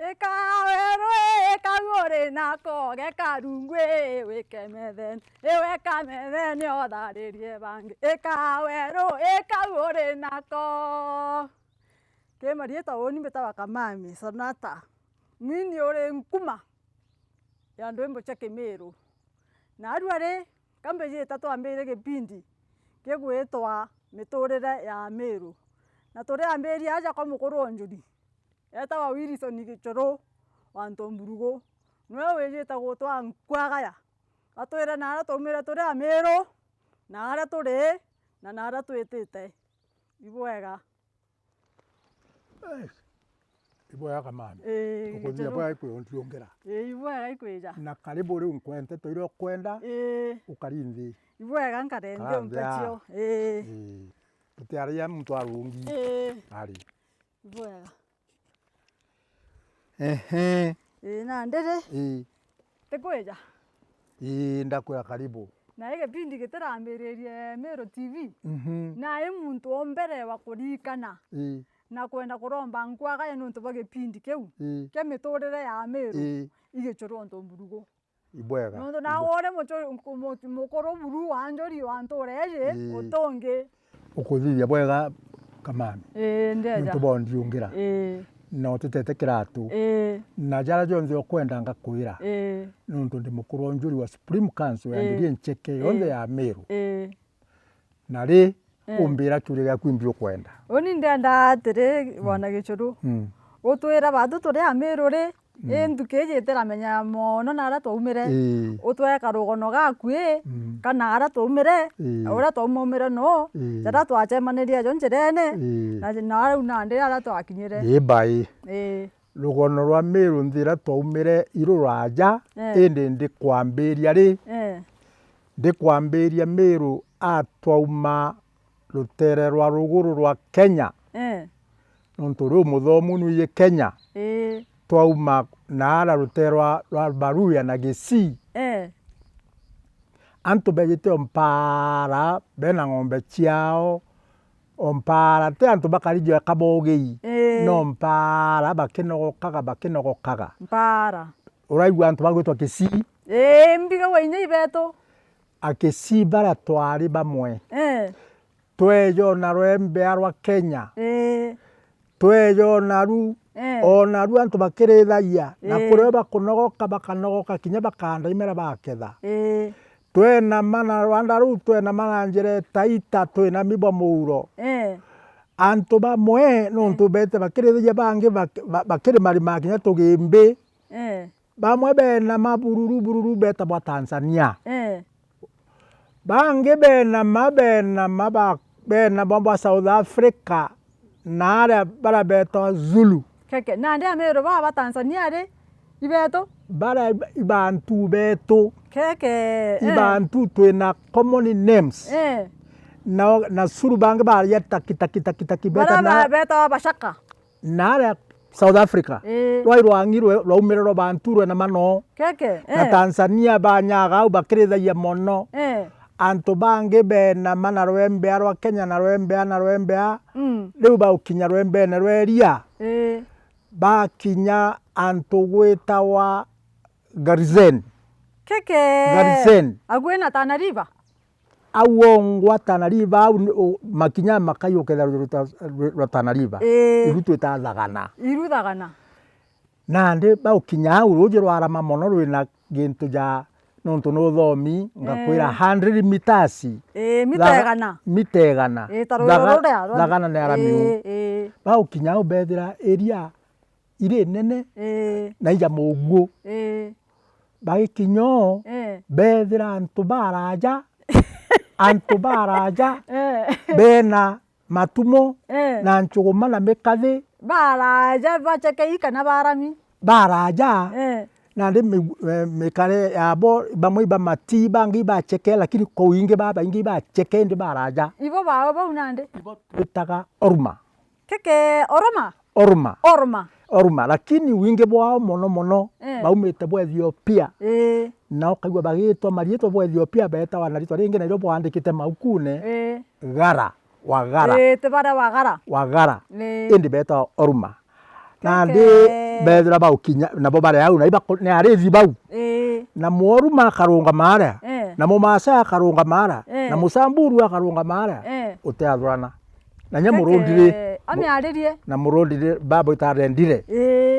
Ekawero ekagore nako gekarungwe wekemethen ewekametheni otharirie bangi ekawero ekagore nako kemarieta woni mbetawa Kamami Sonata mwini uri nkuma ya ndwimbo cia Kimiru na arwari kambejeta twambire gipindi gigwitwa miturire ya Miru na turiambiria aja kwa mukuru onjuri etawa Wilson Gichuru wa Ntomburugu niwe wijite gutwa nkwagaya atwire nara taumire turi a Miru na aria turi na naria twitite ibwega ibwega Kamami ukuthia bwa ikwiongiongera ibwega ikwija na karibu riu nkwente toire kwenda ukarinthi ibwega nkarenthi umpetio tutiaria mtu arungi ari ibwega na ndiri tikwija ndakwira karibu na gipindi gitirambiririe Miru TV na muntu o mbere wa kurikana na kwenda kuromba nkwagaya nuntu bwa gipindi kiu kia miturire ya Miru Gichuru Ntomburugu ibwega nuntu nawe uri mukuru buru wa njuri wa ntureji utungi ukuthithia bwega Kamami ndeja nuntu bondiungira no tutete kiratu na jara jonthe okwenda ngakwira nuntu ndi mukuru wa njuri wa Supreme Council ya ndirie ncheke yonthe ya Miru na ri umbira kiuria giaku imbi ukwenda uni ndenda atiri wana Gichuru utwira batu turi a Miru ri nduki ijitira menya mono naria twaumire utweka rugono gaku kana aria twaumire uria twaumire no jara twacemanirie jo njirene na riu nandi aria twakinyire bai rugono rwa Miru nthira twaumire iruraja indi ndikwambiria ri ndikwambiria Miru atwauma rutere rwa ruguru rwa Kenya nuntu riu muthomu nuiye Kenya twauma naara rutere rwa Baruya na Kisii antu bejite ompara bena ng'ombe ciao ompara te antu bakarijia kabogei no mpara bakinogokaga mpara uraigua antu bagwitwa Kisii mbiga waine ibeto a Kisii bara twari bamwe twejo na rwembea rwa Kenya twejo naru onaru antu bakirithagia na kuria bakunogoka bakanogoka kinya bakanda imera baketha twena mana Rwanda ru twena mana njire Taita twena mibo muuro antu bamwe nuntu bete bakirithagia bangi bakiri marima kinya tugimbi bamwe bena mabururu beta bwa Tanzania bangi bena bwa South Africa na aria bara beta Zulu keke nandi a Miru baba Tanzania ri ibeto bara ibantu beto keke ibantu twina common names na suru bangi bara ya taki beta na beta bashaka na aria South Africa rwairwangirwe rwaumire ro bantu rwe na mano keke na Tanzania banyaga au bakirithagia mono antu bangi bena mana rwembea rwa Kenya na rwembea riu baukinya rwembene rweria bakinya antu gwitawa Garisen keke agwena Tana River awongwa Tana River au makinya makayuketha rwa Tana River irutwita thagana nandi baukinya au ruji rwarama mono rwina gintu ja nuntu no thomi ngakwira 100 meters mitegana thagana ne aramiu baukinya au bethira area ire nene na ija muguo bagikinyo bethira antu baraja bena matumo na nchuguma na mikathi baraja bacheke kana barami baraja na ndi mikare abo bamwe bamati bangi bacheke lakini kwa wingi baba ingi bacheke ndi baraja ibo babo nandi ibo twitaga oruma keke oruma lakini wingi bwao mono baumite bwa Ethiopia na ukaigua bagitwa marietwa bwa Ethiopia beta wanaritwa ringi na irio bwandikite maukune gara te bara wagara indi beta oruma na ndi bethira baukinya nabo bare au na iba ne arithi bau na mworu makarunga mara na mumasa akarunga mara na musamburu akarunga mara uteathurana na nya murundire amiaririe na murundire babo itarendire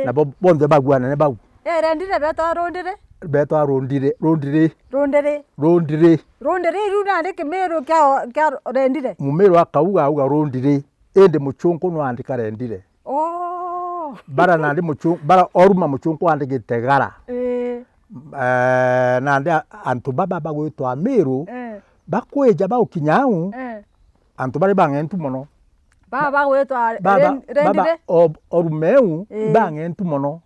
na bonthe baguana ne bau rendire betwa rundire runa ndi kimiru kya rendire mumiru akauga rundire ende muchungu no andika rendire bara na ndi muchungu bara oruma muchungu andikite gara na ndi antu baba bagwitwa Miru bakweja baukinyau antu bari bangentu muno baba gwetwa rendire orumeu bangentu muno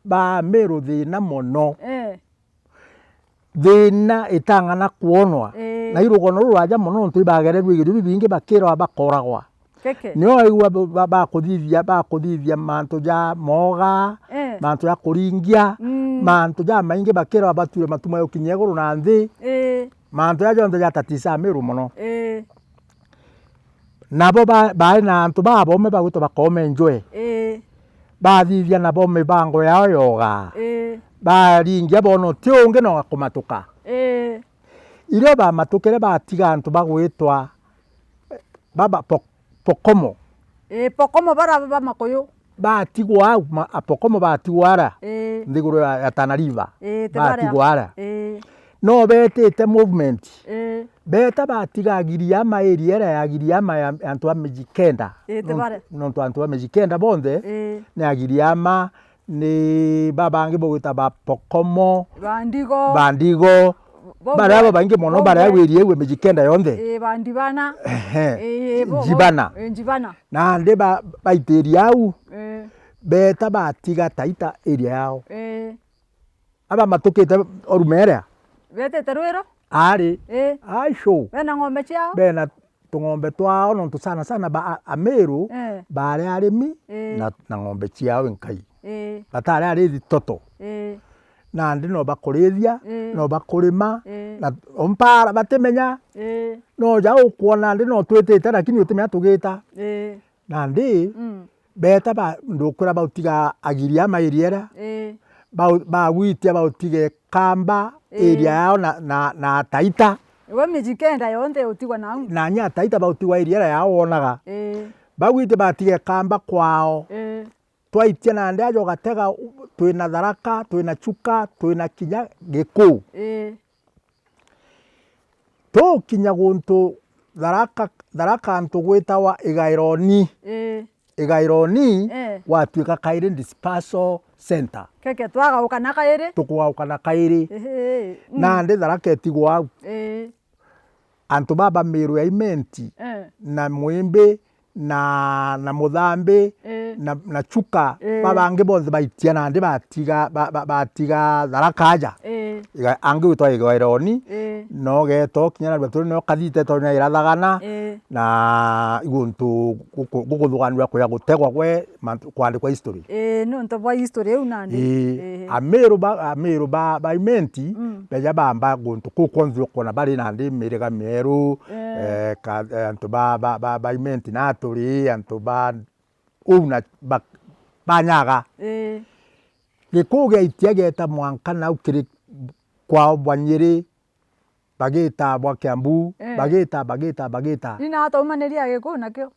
ba Miru thina muno thina itangana kuonwa na irugono rwaja muno ntu bagererwe igiru bingi bakira bakoragwa nio igwa bakuthithia mantu ja moga mantu ya kuringia mantu ja maingi bakira bature matuma yo kinyeguru na nthi mantu ya jonde ya tatisa Miru muno nabo ba na antu babo me bagwito bakome njwe bathithia nabo mibango yao yoga baringia bono tiunge no kumatuka ile ba matukere batiga antu bagwitwa baba Pokomo Pokomo bara baba makoyo batigwa Pokomo batigwara ndiguru ya Tana River batigwara no betete movement beta batiga Giriama area ya Giriama ya antu a Mijikenda no antu a Mijikenda bonde na Giriama ni babangi bogita ba Pokomo bandigo bara bangi mono bara werie we Mijikenda yonde bandibana njibana na nde baiteri au beta batiga Taita area yao aba matukite orumera betete rwero ari aisho bena ng'ombe ciao bena tung'ombe twao no sana ba Ameru bare arimi na ng'ombe ciao nkai batare ari toto na ndi no bakurithia no bakurima na ompara batemenya no ja ukuona ndi no twitite lakini utemenya tugita na ndi beta ba ndukura bautiga Agiriama iriera ba witia bautige Kamba area yao na Taita we Mijikenda yonde utigwa nau na nya Taita bautigwa iriera yao onaga bagwite batige Kamba kwao twaitia na ndi ajo gatega twina Tharaka twina Chuka twina kinya Giku to kinya guntu Tharaka antu gwitawa Igaironi watuika Kairi Dispersal Center keke twagauka na Kairi tukugauka na Kairi na ndi Tharaka etigwa antu baba Miru ya Imenti na Mwembe na Muthambi na Chuka babangi bonthe baitia na ndi batiga Tharaka aja angi witwa Igaironi no geto kinya na turi no kathite to nya irathagana na iguntu gukuthwanwa kuya gutegwa kwe kwandikwa history no nto bwa history unandi Ameru ba Imenti beja bamba guntu kukonzwe kona bari nandi mirega meru antu ba Imenti na turi antu ba una banyaga gikuge itiageta mwanka na ukiri kwa Bwanyiri bagita bwa Kiambu bagita nina hata umaneria Giku nakyo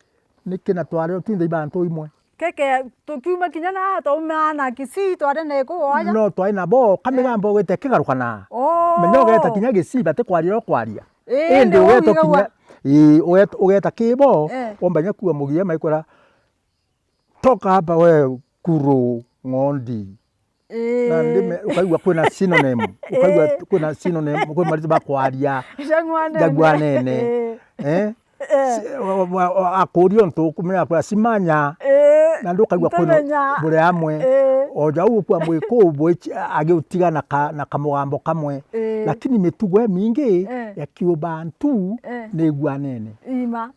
nikina tware tinde ibantu imwe keke tukiuma kinya na hata umana Kisii tware na Giku oya no twaina bo kamigambo gwete kigarukana menyo geta kinya Kisii bate kwaria ende weto kinya ugeta kibo ombanya kuwa mugia maikora toka hapa we Kuru Ngondi na ndime ukaigwa kwina synonym kwa marizo bakwaria jagwa nene akorio ntu kumenya kwa simanya na ndukaigwa kwina bure amwe oja ukwa mwiko bwechi agiutiga na kamugambo kamwe lakini mitugo mingi ya Kiobantu negwa nene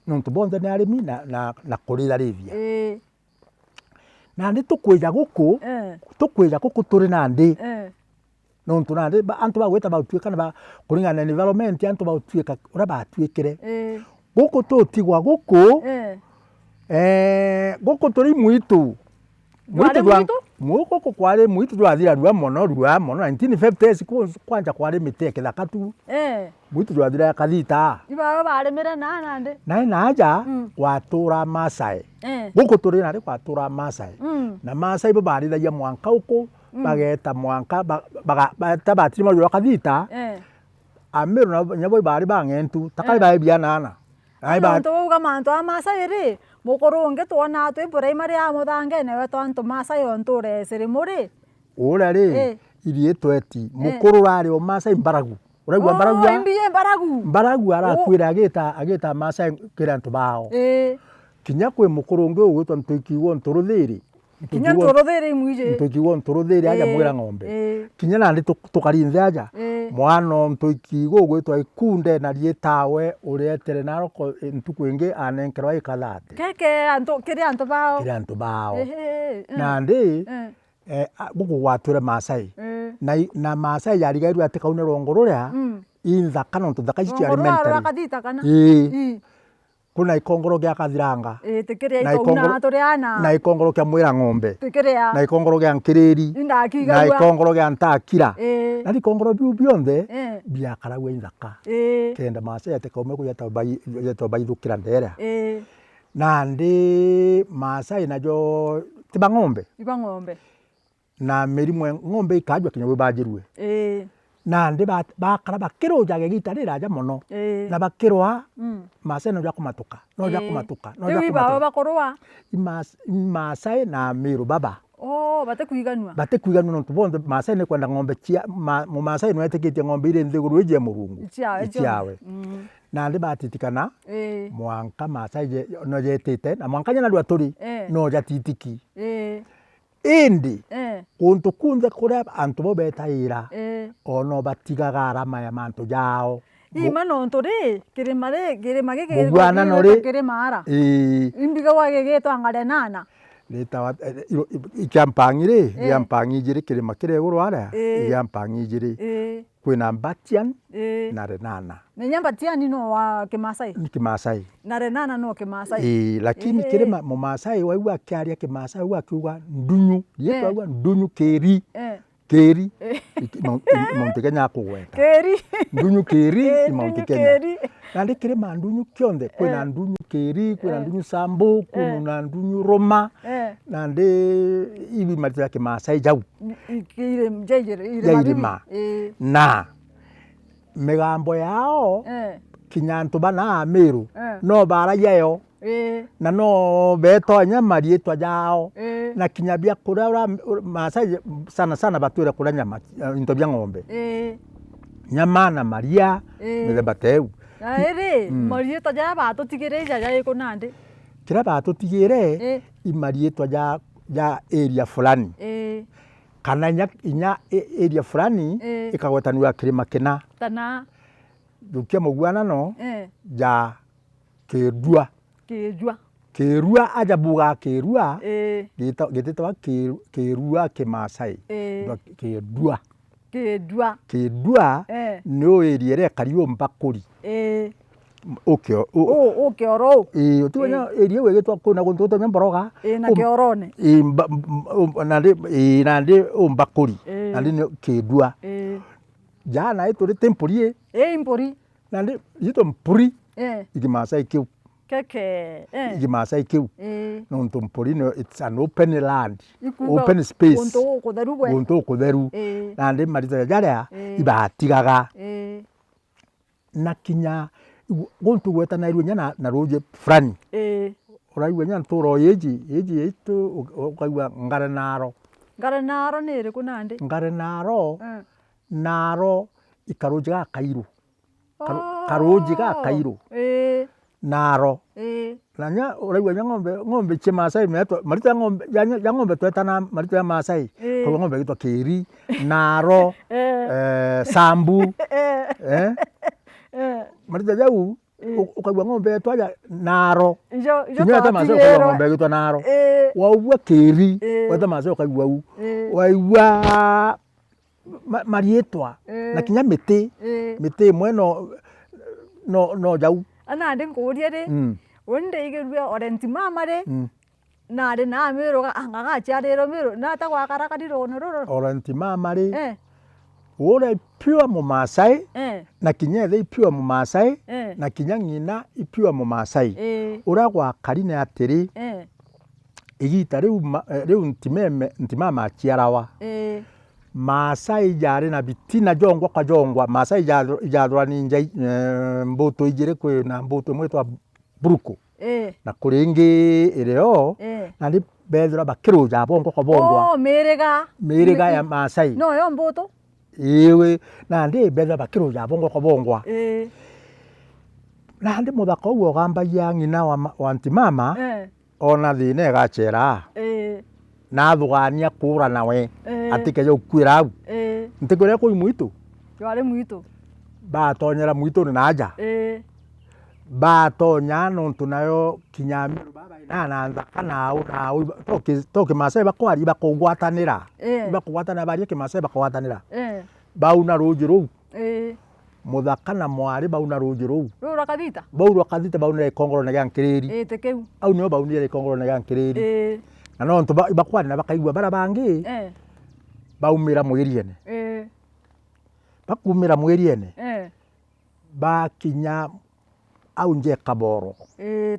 nontu bonde ni arimi na kurira rithia na ndi tukweja guku turi na ndi nontu na ndi antu bagweta bautuika na kuringana na environment antu bautuika ura batuikire guku tutigwa guku turi mwitu Muko kwale mwitu twathira rua mono 1950s kwanja kwale mite kithaka tu mwitu twathira kathita ibao barimira nana ndi na aja watura Masai guku turi na kwatura Masai na Masai bo barithagia mwanka uku bageta mwanka batabatiri rwa kathita Amiru na nyabo bari bangentu takai bai bianana ai ba to ga manto Masai ri mukoronge twona twi primary ya muthange newe twantu Masai onture siri muri ura ri irie tweti mukuru rari o Masai mbaragu uragwa mbaragu ya imbiye mbaragu arakwira agita Masai kirantu bao kinya kwe mukoronge ugwitwa ntukiwo nturuthiri kinya nturuthiri mwije ntukiwo nturuthiri aja mwira ng'ombe kinya nandi tukarinze aja mwana ntukiwo ugwitwa ikunde na rietawe uretere naroko ntuku ingi anenkerwa ikathate keke antu bao nandi guku gwature Masai na Masai yarigairwe ati kaune rongo ruria inthaka nontu thaka ici ciari mentally kuna ikongoro gya kathiranga na ikongoro kya mwira ng'ombe na ikongoro gya nkiriri na ikongoro gya ntakira na ikongoro biu bionthe biakaragwa inthaka kenda Masai ati kaume kuyeta baithukira ndera nandi Masai najo tiba ng'ombe na mirimwe ng'ombe ikajwa kinya bajirwe nandi bakara bakiroja gita riraja muno na bakirwa Masai no jakumatuka baba bakorwa Masai na Miru baba batekuiganua no tubonde Masai ne kwenda ng'ombe cia mu Masai no eteketie ng'ombe ile nthiguru ije murungu ichiawe nandi batitikana mwanka Masai no jetete na mwanka nyana rwa turi no jatitiki indi kuntu kunthe kuria antu bo betaira ono batigaga arama ya mantu jao ima nontu ri kirima kirimara imbiga wagegetwa ngarenana leta ikiampangire iampangi jiri kirima kire urwara iampangi jiri kwina Mbatian na Renana nenya Mbatian no wa Kimasai na Renana no Kimasai lakini kirima mu Masai waigwa kiaria Kimasai wakiuga ndunyu yetwa ndunyu keri Mount Kenya kugweta ndunyu keri Mount Kenya nandi kirima ndunyu kionthe kwina ndunyu keri kwina ndunyu Sambu kwina ndunyu Roma nandi ibi matira Kimasai jau irima na migambo yao kinyantu bana Miru no barayayo na no betonya marietwa jao na kinya bia kuria Masai sana batwira kuria nyama into bia ng'ombe nyama na maria mithemba teu marietwa ja batutigire ja ikunandi kira batutigire imarietwa ja area fulani kana inya area fulani ikagwetanwa kirima kina tana dukia mugwana no ja Kirua aja buga Kirua gititwa Kirua Kimasai Kidua no area re kario mbakuri ukioro utiwanya area wegitwa kuna guntu to nyamboroga na kiorone nandi mbakuri nandi Kidua jana ituri temporie impori nandi yito mpuri Ikimasai kiu Ikimasai kiu no ntumpuri no it's an open land open space guntu kutheru nandi marita jaria ibatigaga na kinya guntu gwetana irwe nyana na roje frani uraiwe nyana turo yeji itu ukaiwa ngarenaro ni iri kunandi naro ikaroje ga Kairu karoji ga Kairu naro nanya uraiwa ng'ombe che Masai meto marita ng'ombe ya ng'ombe twetana marita ya Masai ko ng'ombe gitwa Keri naro Sambu marita jau ukaiwa ng'ombe twaja naro ijo ta Masai ko ng'ombe gitwa naro waugwa Keri weta Masai ukaiwa waiwa marietwa na kinya miti mweno no jau ana ndi ngurie ri wonde igerwe orenti mama ri na de na mero anga ga charero mero na ta kwa kara kadiro no ora ntimama ri ora pure mu Maasai na kinya the pure mu Maasai na kinya ngina pure mu Maasai ora kwa karine atiri igita riu ntimama achiarawa Maasai jari na bitina jongwa kwa jongwa Maasai jadwa ninja mbuto ijire kwe na mbuto mwetwa buruku na kuringi ireo na ndi bethra bakiru ja bongo kwa bongwa merega ya Maasai no yo mbuto iwe na ndi bethra bakiru ja bongo kwa bongwa na ndi muthaka uwo gamba ya ngina wa ntimama ona thine gachera na thugania kura nawe atike yo kwira au ntikore ko muito yale muito batonyera muito ni naja batonya no tunayo kinyamiru baba inanza kana au toke Maasai bakwari bakogwatanira bakogwatana bari ke Maasai bakogwatanira bauna rujuru muthaka na mwari bauna rujuru baura kadita bauna ikongoro na gankiriri tekeu au no bauna ikongoro na gankiriri na no ntu bakwari na bakaigwa bara bangi baumira mwiriene bakumira mwiriene bakinya au nje kaboro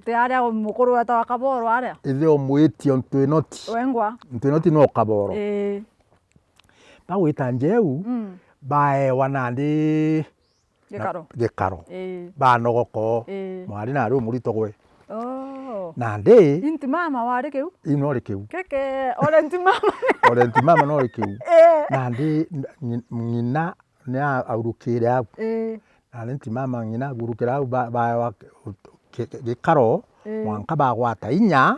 te aria mukuru ata kaboro aria ithio mwiti ontu enoti wengwa ontu enoti no kaboro bawita njeu bae wanandi gekaro banogoko mwari na ru murito gwe nande intimama wari keu inori keu keke ore ntimama no keu nande ngina na aurukire au na ntimama ngina gurukira au ba gekaro mwanka bagwata inya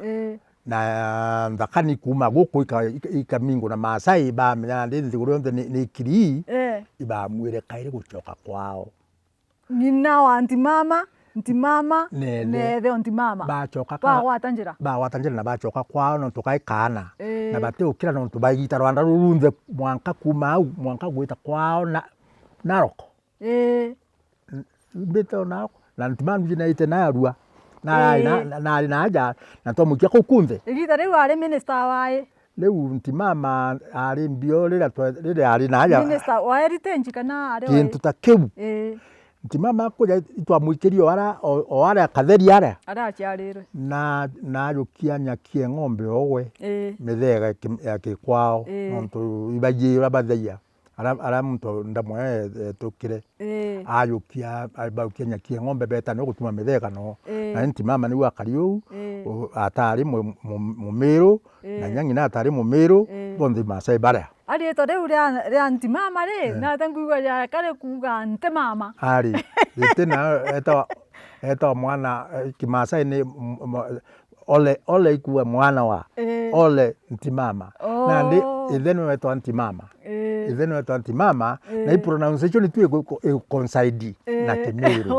na ndakani kuma guku ikamingo na Maasai ba menya ndi ndiguru ni kiri iba mwire kaire gucoka kwao ngina wa ntimama ne the ntimama bacoka bagwatanjira na bacoka kwao no tukaikana na bate ukira no tubagita Rwanda rurunze mwanka kuma au mwanka gwita kwao na naroko beto na ntimama jina ite na arua na aja na to mukia kukunze igita riu ari minister wae riu ntimama ari mbio rire ari na aja minister wa heritage kana ari kintu ta kiu ntimama kuja itwa muikirio ara katheri ara achiarire na rukia nyakie ng'ombe ogwe mithega ya kikwao nontu ibajira bathia ara muntu ndamwe tukire ayukia abakia nyakie ng'ombe beta no gutuma mithega no na ntimama ni wakari u atari mumiru na nyangi na atari mumiru bondi Maasai bara ari to riu ria ntimama ri na tanguigwa ya kare kuga ntimama ari tena eta mwana kimasai ni ole ikuwa mwana wa ole ntimama na ndi itheno wetu ntimama na i pronunciation tu coincide na Kimiru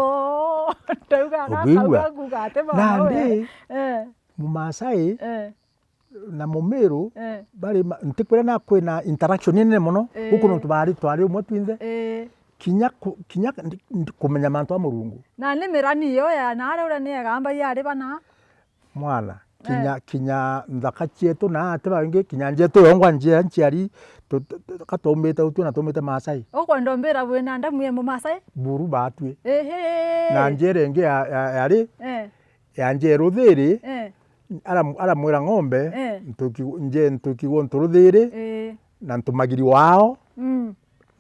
tauga kuga ntimama na ndi Mumasai na mumiru bari ntikwira na kwina interaction nene muno guku no twari umwe twinthe kinya kumenya mantu amurungu na ni mirani yo ya na ara ura ni gamba yari bana mwana kinya nthaka cietu na ate bangi kinya njetu yongwa njiari katombete utu na tombete Maasai ukwenda mbira bwina ndamu ye mu Maasai buru batwe na njere nge yari ya njeru thiri ara mwira ng'ombe ntuki wontu ruthiri na ntumagiri wao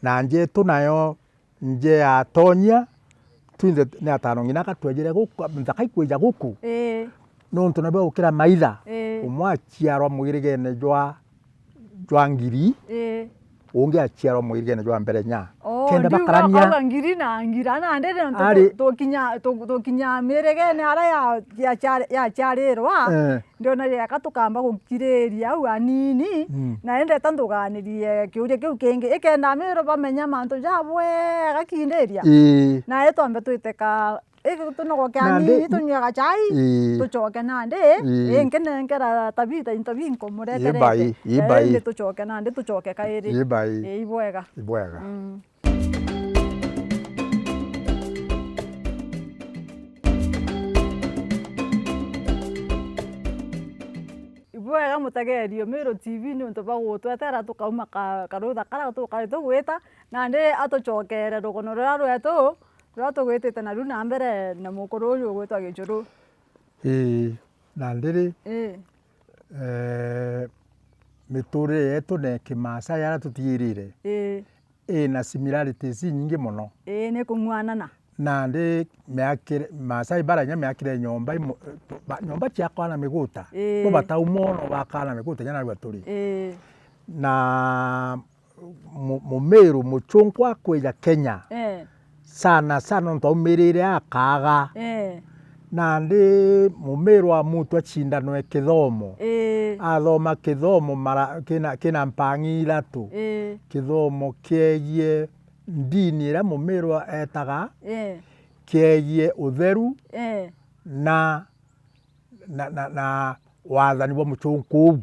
na njetu nayo nje atonya twinthe ni atano ngina katwejere guku nthaka ikwija guku nontu nabe ukira maitha umwe achiarwa mwirigene jwa ngiri ungi achiarwa mwirigene jwa mbere nya kenda bakarania ngiri na ngira na ndere tokinya mirigene ara ya charirwa ndiona ya katukamba gukiriria au anini na ende tanduganirie kiuria kiu kingi ikenda miro bamenya mantu jabwe gakinderia na etombe twiteka tunogo kyani tunyaga chai tuchoke nande nkenengera tabita intabinko mureterete ibai tuchoke nande tuchoke kairi ibai ibwega bwega mutagerio Meru TV ni untu bagutwetera tukauma karutha karia tukari tugwita nandi atuchokere rugono ruria rwetu ruria tugwitite naru na mbere na mukuru uyu ugwitwa Gichuru. Nandi miturire yetu na Kimasai aria tutigirire ina similarities nyingi muno. Ni kung'wanana. Nandi Masai baranya meakire nyomba ciakwana miguta bo bataumono bakana miguta nyana rwaturi na Mumeru muchunkwa kwija Kenya sana ntaumirire akaga nandi Mumeru amutu acindano kithomo athoma kithomo kina mpangi ithatu kithomo kiegie ndini ira Mumeru etaga kiegie utheru na wathani wa muchunku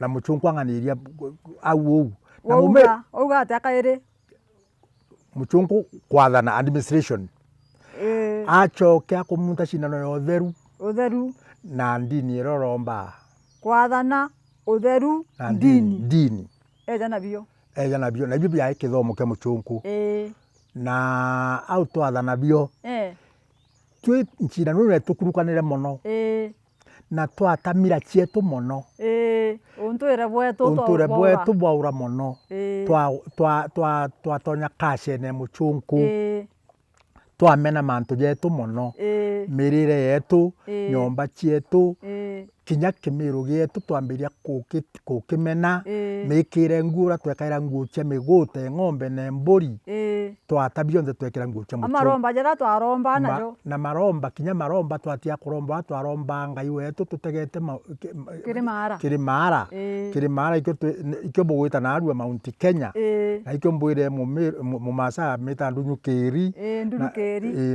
na muchunku anganiria au na Mumeru uga atakaire muchunku kwathana administration achoke akumuta cindano ya utheru na ndini iroromba kwathana utheru ndini eja na bio bia kithomo kia muchunku na au twathana bio twi cindano ino tukurukanire muno na twatamira cietu muno untuire bwetu bwaura muno twatonya kashene muchunku twamena mantu jetu muno mirire yetu nyomba cietu kinya Kimiru gietu twambiria kukimena mikire nguo twekaira nguo cia miguta ng'ombe na mburi twata bionthe twekira nguo cia muchunku amaromba jara twaromba najo na maromba kinya maromba twatia kuromba twaromba ngai wetu tutegete Kirimara ikyo bugwita na arua Mount Kenya na ikyo mbwire Mumasa meta Ndunyukeri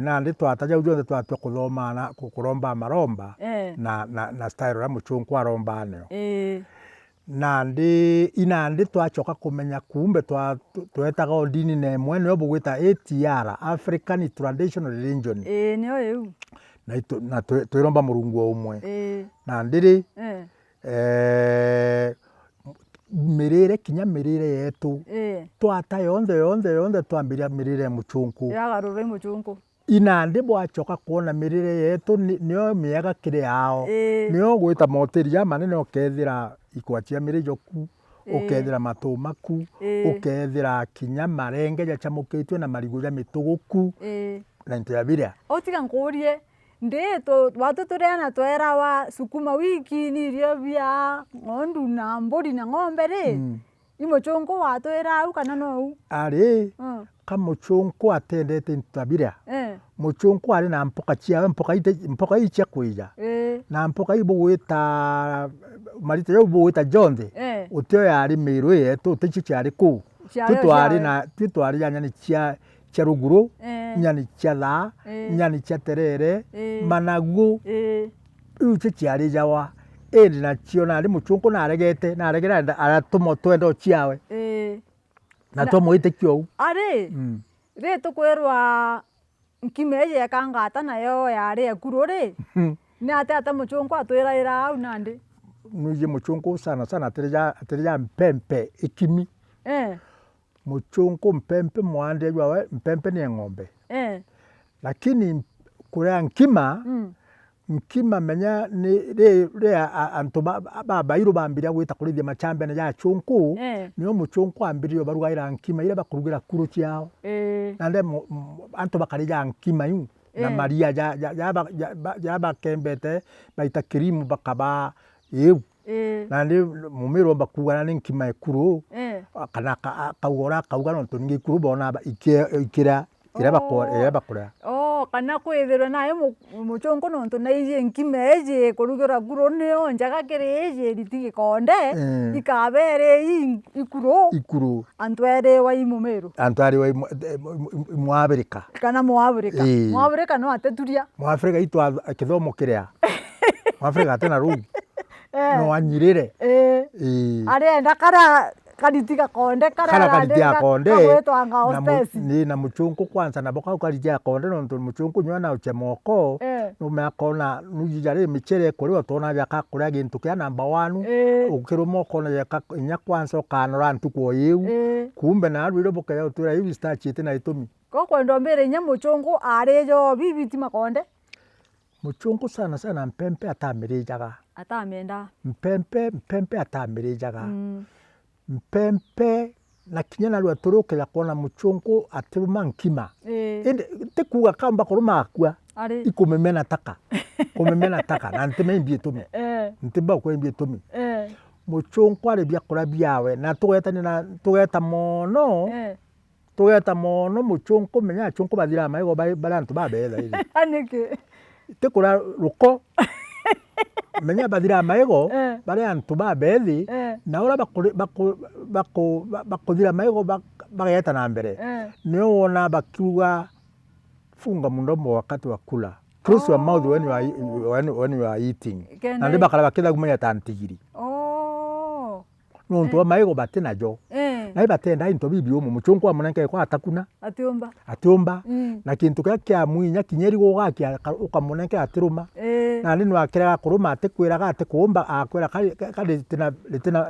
nandi twata jau jonthe twatua kuthoma na kuromba maromba na style ra muchunku aromba nayo nandi twachoka kumenya kumbe twetaga ndini na imwe niyo bugwita ATR African Traditional Religion niyo yu na twiromba murungu umwe nandi mirire kinya mirire yetu twata yonthe twambiria mirire muchunku yagarure muchunku inandi bwachoka kuona mirire yetu niyo miega kiri yao niyo gwita moteri ya manene ukethira ikwachia mirijoku ukethira matumaku ukethira kinya marenge ya chamukitwe na marigura mituguku na into biria otiga ngurie ndito watu tureana twera wa sukuma wiki ni rio bia ngondu na mburi na ng'ombe ri imuchunku watwira au kana no ari kamuchunku atendete ntabiria muchunku ari na mpoka icha kwija na mpoka ibugwita marita yo bugwita jonthe utio yari miru yetu tichichari ku twitwari nyani cia ruguru nyani cia tha nyani cia terere managu iu chiari jawa na cio na muchunku naregera aratumo twendo ciawe na tumuite kyo ari ri tukwirwa nkimeje kangata nayo yari ekuru ri ni ata muchunku atwiraira au nandi nuje muchunku sana atirija mpempe ikimi muchunku mpempe mwande jwawe mpempe ni ng'ombe lakini kurea nkima menya ni re antu bairu bambiria gwita kurithia machambe na ya chunku niyo muchunku ambirio barugaira nkima ile bakurugira kuru ciao nande antu bakarija nkima yu na maria ya bakembete baita kirimu bakaba nandi Mumeru bakugana ni nkima ekuru kana kauga nontu ningi kuru bona ikira bakura kana kwithirwa nayo muchunku nontu naije nkimeje kurugira kuru niyo njaga kirije ritigikonde ikabere ikuru antwere wa Mumeru antware wa Mwabirika kana Mwabirika no ateturia Mwafrika itwa kithomo kiria Mwafrika tena ru no anyirire arenda kariti gakonde kana kariti gakonde na muchunku kwanza na boka kariti gakonde nontu muchunku nywa na uchemoko numeakona nujijari michere kuri otona yaka kuri gintu kya number 1 ukiruma kona yaka inya kwanza kanora ntuko yiu kumbe na rwiro boka ya utura hivi starch ite na itumi koko ndombere nya muchunku arejo bibiti makonde muchunku sana sana mpempe atamirejaga atamenda mpempe atamirejaga mpempe na kinya na rwa turuke ya kona muchunku atiruma nkima inde tekuga kamba kuruma akwa ikumemena taka kumemena taka na ntime mbie tumi ntiba ko mbie tumi muchunku ari bya kura byawe na tugeta mono muchunku menya chunku badira mayigo barantu babeza iri anike tekura ruko menya badira mayigo barantu babezi na ora bakudira mayigo bageta na mbere niyo wona bakiwa funga mundomo wakati wa kula close your mouth when you are eating na ndiba kala bakida kumenya tantigiri nontu mayigo batena jo na ibatenda into bibio mu muchunku wa munanke kwa atakuna atiomba na kintu kya mwinya kinyeri gogakya ukamunanke atiruma na nini wakira kuruma atekwiraga atekumba akwira kali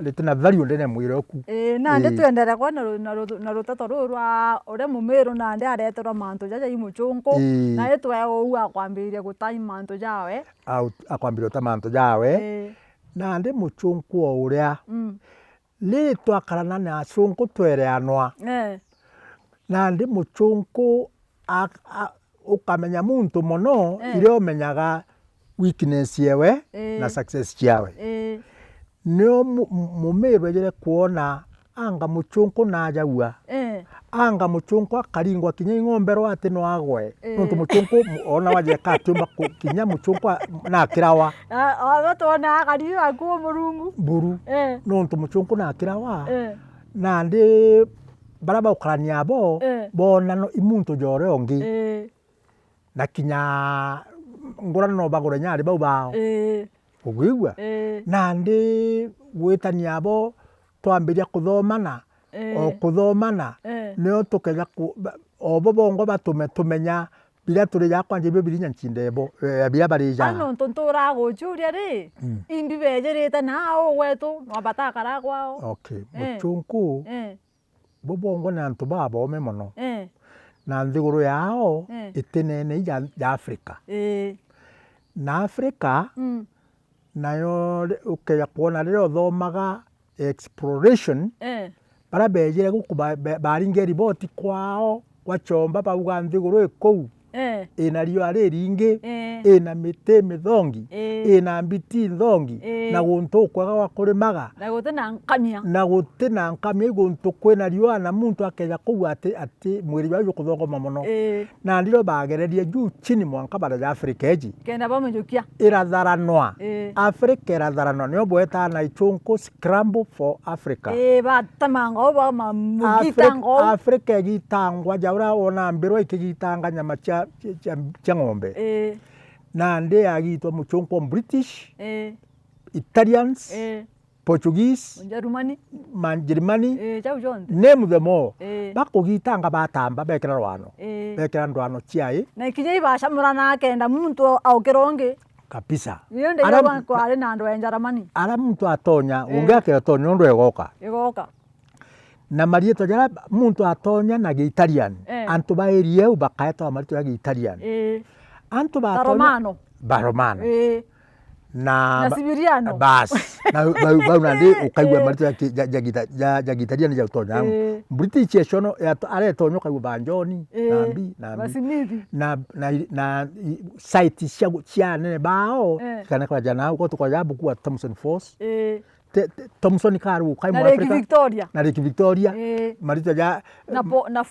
litina value ndene mwire oku na ndi twendera kwa na rutato rurwa ore mumero na ndi aretero manto jaja imuchunku na etwe ou akwambiria gutai manto jawe akwambiria tamanto jawe na ndi muchunku o uria li twakarana na achunku twereanwa na ndi muchunku ukamenya muntu mono ile omenyaga weakness yewe na success yawe nio mumerwe jere kuona anga muchunku na jaua anga muchunku akaringwa kinya ng'ombe rwate no agwe nontu muchunku ona waje katumba kinya muchunku na kirawa agatona akariyo akuo murungu buru nontu muchunku na kirawa na ndi baraba ukarania bona no imuntu jore ongi na kinya ngorana no bagore nyari bau ugigwa na ndi gwitania twambiria kuthomana kuthomana nio tukega obobongo batume tumenya bila turi yakwanje bibirinya nchindebo bila barija ano tontora gochuria ri indi bejereta nao wetu no batakara kwao okay muchunku bobongo na ntu babome mono na nthiguru yao itenene ya Afrika na Afrika nayo ukeya kuona rero thomaga exploration bara bejere guku baringe riboti kwao wachomba bauga nthiguru ikou ina rio ari ringi ina mite mithongi ina mbiti thongi na guntu kwaga wa kurimaga na gutena nkamia guntu kwena rio na muntu akeja kuwa ati mwiri wa kuthogoma muno na ndiro bagererie juu chini mwanka bara ya Afrika eji kenda bamujukia iratharanwa Africa iratharanwa nio bweta na ichunku scramble for Africa batamango ba mamugitango Africa gitangwa jaura ona mbiro ikigitanga nyama cha ng'ombe na ndi agitwa muchunku British Italians Portuguese Germany name them all bakugitanga batamba bekera rwano chiai na ikinye ibashamura na kenda muntu aukironge kabisa yende yawa kwa ari na ndo enjaramani ara muntu atonya ungake atonya ndo egoka na marieto jara muntu atonya na Italian antu baerie ubakaeta marieto ya Italian antu atonya Romano na Sibiriano bas na bauna ndi ukaigwa marieto ya Italian ya utonya British eshono are tonyo kaigwa banjoni nambi na site cia nene bao kana kwa jana uko tukwa jabu kwa Thomson Force Thomson karu kai mo Afrika na Lake Victoria marito ja na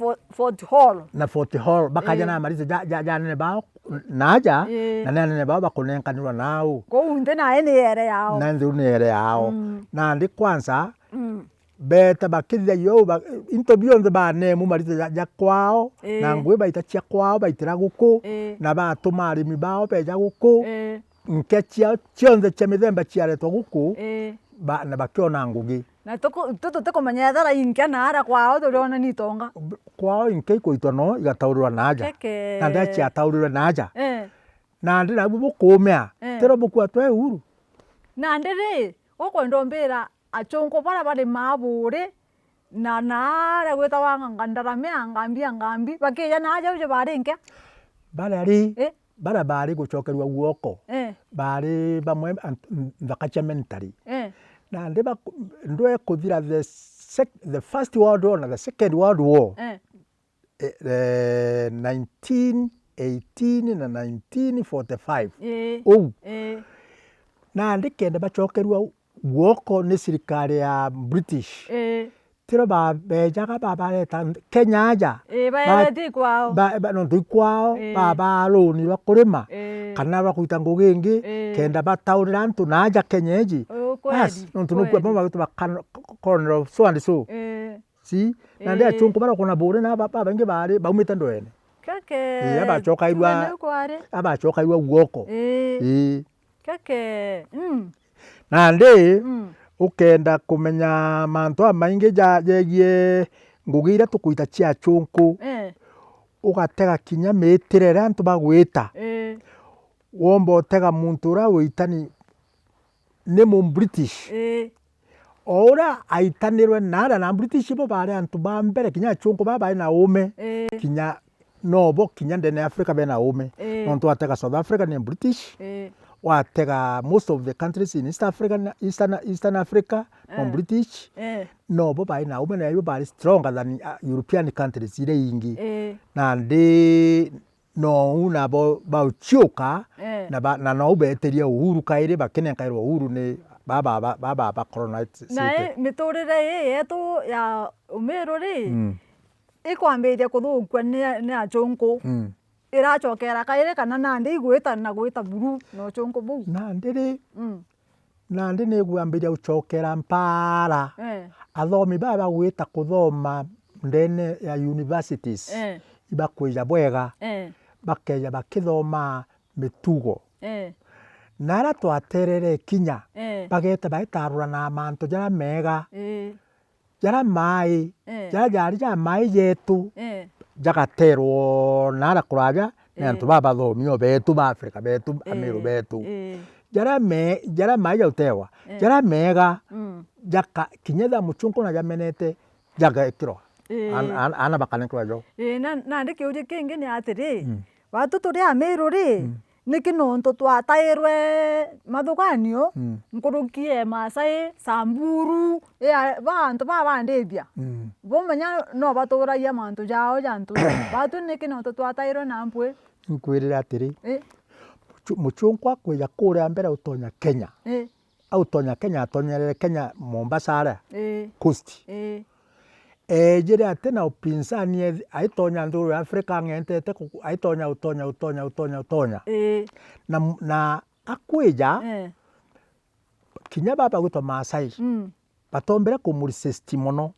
Fort Hall bakaja na marito ja nene bao naja na nene bao bakonenkanirwa nao ko unde na ene ere yao na ndi kwanza beta bakithia yo interview ndo ba nemu marito ja kwao na ngwe baita cia kwao baitira guku na batuma arimi bao beja guku nkechia chionde cha mithemba ciaretwo guku na bakiona ngugi na tukumenya ethara inkia nara kwao turiona ni itonga kwao inkia ikuitwa no igataurwa naja na ndachi ataurirwe naja na ndira bukumea tero bukwa twe huru na ndiri ukwenda mbira achongo bara bari maburi na nara gwita wanga ndaramea ngambi bakiya naja uje bari inkia bara bari gucokerwa guoko bari bamwe thakacha mentally na ndwe kuthira the first world war na the second world war 1918 na 1945 na ndikenda bacokerwa guoko ni sirikari ya British tiro bejaga babareta Kenya aja bayareti kwao no kwao babaroni bakurima kana bakuita ngugingi kenda bataurira antu naja Kenyeji bas no tunukwa bamba bitu bakana corner so and so si na ndia chungu bara kuna bure na baba bangi bari baumita ndoene kake abacokairwa guoko kake na ndi ukenda kumenya mantu amaingi jegie ngugi iria tukuita cia chunku ugatega kinya mitire ria antu bagwita womba utega muntu uria witani ni mu British ora aitanirwe nara na British bo bari antu ba mbere kinya chunku baba na ume kinya nobo kinya ndene Africa bena ume nontu atega South Africa ni British watega most of the countries in East Africa, Eastern Africa, British, no, but by now, when everybody stronger than European countries, ingi. Na de no na ba choka na no beteria uhuru kaire ba kenen kaire uhuru ne baba colonize. Na mitorire yetu ya umero ri ikwambiria kuthukwa ni achonko. Irachokera kaire kana nandi igwita na gwita buru no chonko bu nandi ni gwambiria gucokera mpara athomi baba gwita kuthoma ndene ya universities ibakwija bwega bakeja bakithoma mitugo nara twaterere kinya bageta baitarura na manto jara mega jara mai jara mai yetu jagaterwo nara kuraja ni antu babathomio betu ba Africa betu amiru betu jara mai utewa jara mega jaka kinyetha muchungu na jamenete jaga ikiro ana bakanekwa jo na ndikiuje kingi ni atiri watu turi amiru ri niki nonto twatairwe mathuganio nkurukie Masai Samburu bantu babandithia bomenya no baturagia mantu jao jantu batu niki nonto twatairwe na mpwe nkwirira atiri muchungwa kwija kuria mbere utonya Kenya autonya Kenya atonyerere Kenya Mombasa ara coast jere atena upinzani aitonya nduru Afrika ngentete aitonya na akwija kinya baba gwitwa Masai batombere kumurisesti mono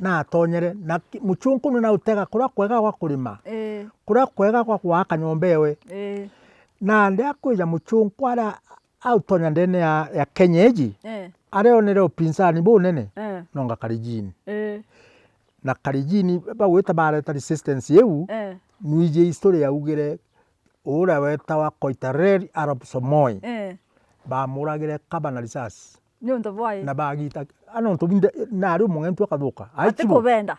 na atonyere na muchungu na utega kura kwega kwa kulima kura kwega kwa kwaka nyombewe na ndia kwija muchungu ara autonya ndene ya Kenyeji areonere upinzani bunene nonga Karijini na Karijini bagwita bareta resistance yeu nwije history ya ugire ura weta wa Koitareri Arab Somoy bamuragire kabana risasi nyonto boy na bagita anonto na ru mungentu akathuka atiko benda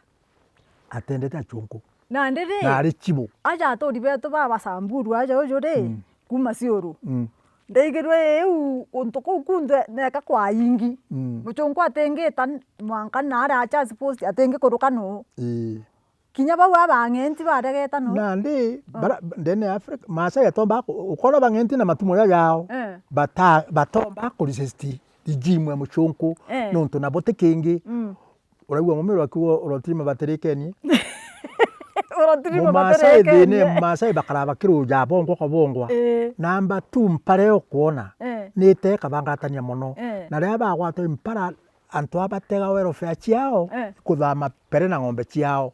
atendete achunku na ndiri na ari chibu aja atori beto baba Samburu aja ujure kuma siuru ndeigirwe untu kunde neka kwa yingi muchungu atengeta mwanka nara acha supposed atenge kuruka no kinya bau abangenti baregeta no nandi ndene Africa Masai atomba ukona bangenti na matumo yao batomba ku resist regime ya muchungu nonto na bote kingi uragwa mumero akiwo urotima baterekeni Masai dine Masai bakara bakiruja bongo kwa bongwa namba 2 mpare okuona nite kabangatania mono na ria bagwata impara antu abatega welfare ciao kuthama pere na ng'ombe ciao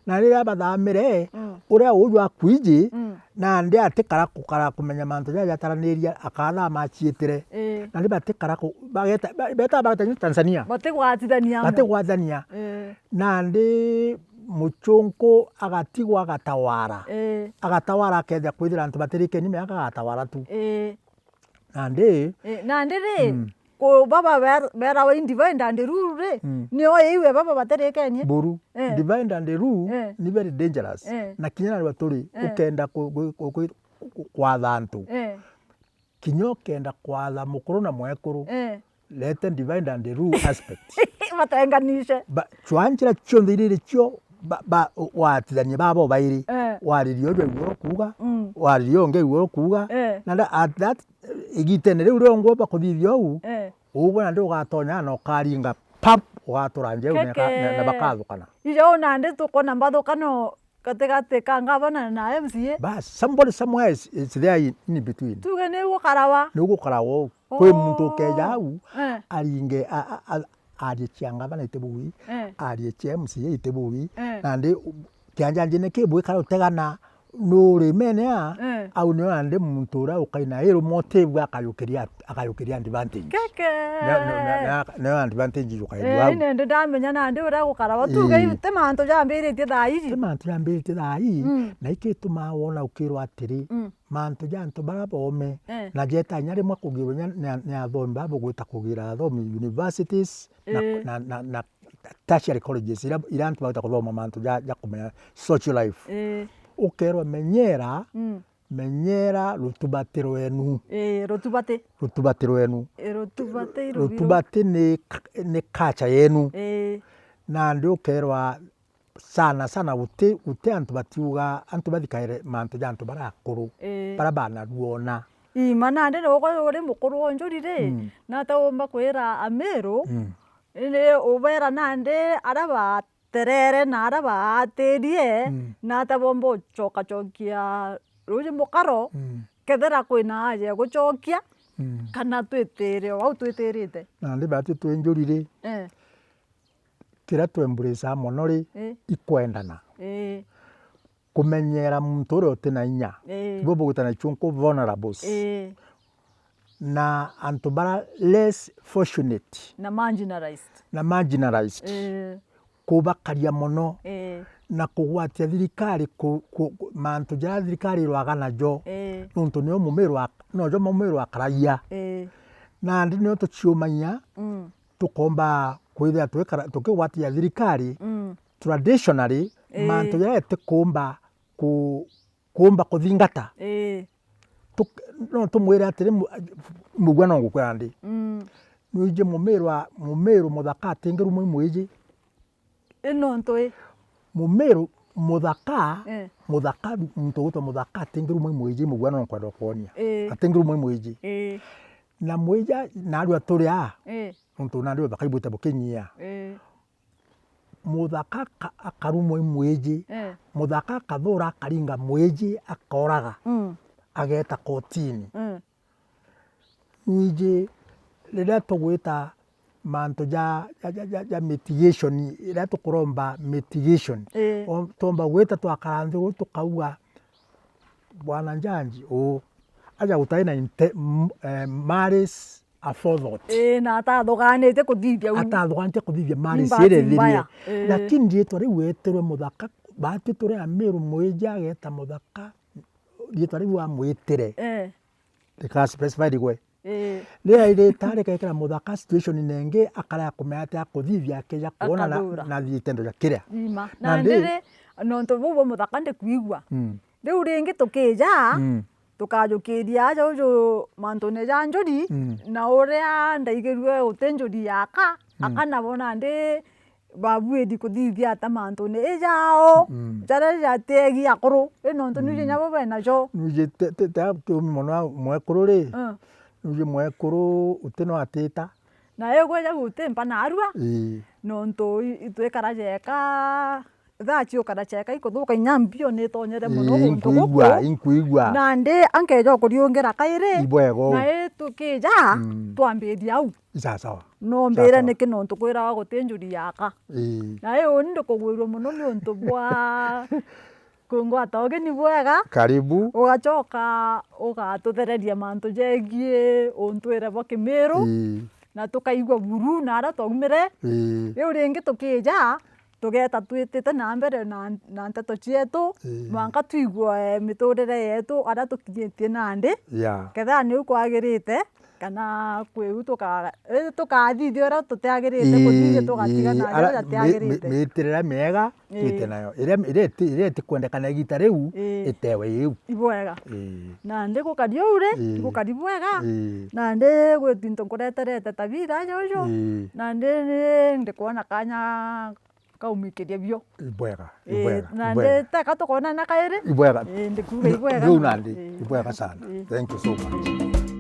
na riria bathamire uria uyu akwiji na ndi atikara kukara kumenya mantu jaja taraniria akathama aciitire na ndi batikara beta Tanzania batigwatithania na ndi muchungu agatigwa agatawara akeja kwithira antu batirikeni miaka agatawara tu na ndi ko baba bera wa divide and rule nio iwe baba baterikenie buru divide and rule ni very dangerous na kinya na baturi ukenda kwatha antu kinyo kenda kwatha mukuru na mwekuru lete divide and rule aspect batenganishe chwanjira chionthe iriri cio watithanie babo bairi waririo jwe igoro kuga waririo nge igoro kuga na at that igitene riu rio ngomba kuthithio u ugo na ndi ugatonya na ukaringa pap ugaturanje na bakathukana iyo na ndi tukona mbathukano katigati ka ngavana na MCA bas somebody somewhere is there in between tuge ni gukarawa kwi muntu keja au aringe arie cianga bana itebui arie MCA itebui na ndi kianjanjine kibwikara utegana nuri mene au ni ande muntu ura ukaina iru motive akayukiria advantage na advantage yukairwa ine ndamenya na ndi ura gukarawa tuge te mantu jambiritie thai na ikituma wona ukirwa atiri mantu jantu bara bome na jeta nyari mwa kugiwe ni athomi babo gwita kugira athomi universities na tertiary colleges irantu bauta kuthoma mantu ja kumenya social life ukerwa menyera rutubatiro enu rutubati ni culture yenu na ndi ukerwa sana uti antu batiuga antu bathikaire mantu jantu barakuru bara bana ruona imana ndi no uri mukuru onjurire na taomba kwira amiru ni ubera nande araba terere na araba atirie na tabombo chokia ruji mukaro kethera kwina aje guchokia kana twitire au twitirite na ndi bati twenjurire kira twemburisa monori ikwendana kumenyera muntu uria utina inya bobo gutana chunku vulnerables na antu bara less fortunate na marginalized kubakaria mono na kugwatia thirikari mantu jara thirikari rwagana jo nuntu nio mumiru akaraia na ndi nio tuciumanya tukomba kwithia tukigwatia thirikari traditionally mantu jara tikumba kuthingata no tumwire atiri mugwa no gukwira ndi nwije mumiru muthaka atingiru mwiji ino ntoi mumiru muthaka muntu guto muthaka atingiru mwiji mugwa no kwenda kuonia atingiru mwiji na mwija na aru aturia muntu na ndio bakaibuta bukinyia muthaka akaru mwiji muthaka akathura akaringa mwiji akoraga ageta kotini nwije rira tugwita mantu ja mitigation ira tukuromba mitigation tomba gwita twakaranthi tukauga bwana Njanji aja gutaina maris aforethought na atathuganite kuthithia maris irethirie lakini rietwa riu wetirwe muthaka bati turi amiru mwija ageta muthaka rietwa riu amwitire rika specified gwe ria ire tare kaikira muthaka situation nenge akara kumenya ati akuthithia akija kuona na thitendo ja kiria na ndire nonto bubo muthaka ndi kuigwa riu ringi tukija tukajukiria aja uju mantune ja njuri na uria ndaigirwe utenjuri yaka akana bona ndi babuedi kuthithia ta mantune ejao jara jategi akuru nonto nije nyabo bena jo nije te mono mwekuru ri nije mwekuru utino atita na yego ja gutempa na arua nonto itwekara jeka thaa ciukara cieka ikuthuka inya mbio ni tonyere muno guntu guku inkuigua na ndi ankeja kuriungira kairi ibwego na tukija twambiria au sawa no mbira niki no tukwiraga gutinjuri yaka na ndi kugwirwo muno ni untu bwa kungwata ugeni bwega karibu ugacoka ugatuthereria mantu jegie untwire bo Kimiru na tukaigua buru na ara twaumire riu ringi tukija tugeta twitite na mbere na nteto cietu mwanka tuigua miturire yetu ara tukinyitie nandi ketha niu kwagirite kana kwiu tukathithia uria tutiagirite kuthithia tugatigana aria tutiagirite mitirira mega twite nayo iria tikwendekana igita riu itewe iu ibwega na ndi gukaria uri gukaria bwega na ndi gwitinto kureterete tabira jojo na ndi kuona kanya kaumikiria bio ibwega na ndi teka tukona na kairi ibwega ndikuga ibwega ibwega sana. Thank you so much.